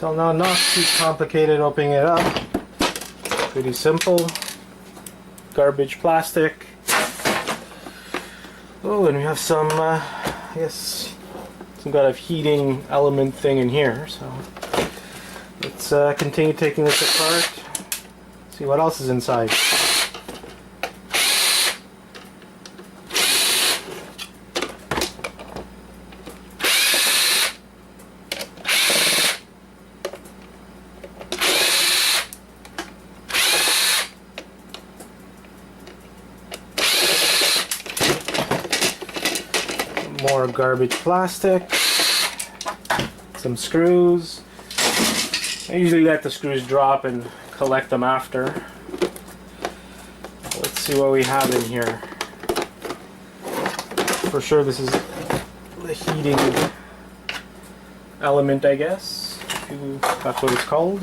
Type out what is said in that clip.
So now, not too complicated opening it up. Pretty simple. Garbage plastic. Oh, and we have some, I guess, some kind of heating element thing in here. So let's continue taking this apart. See what else is inside. More garbage plastic, some screws. I usually let the screws drop and collect them after. Let's see what we have in here. For sure this is the heating element, I guess. That's what it's called.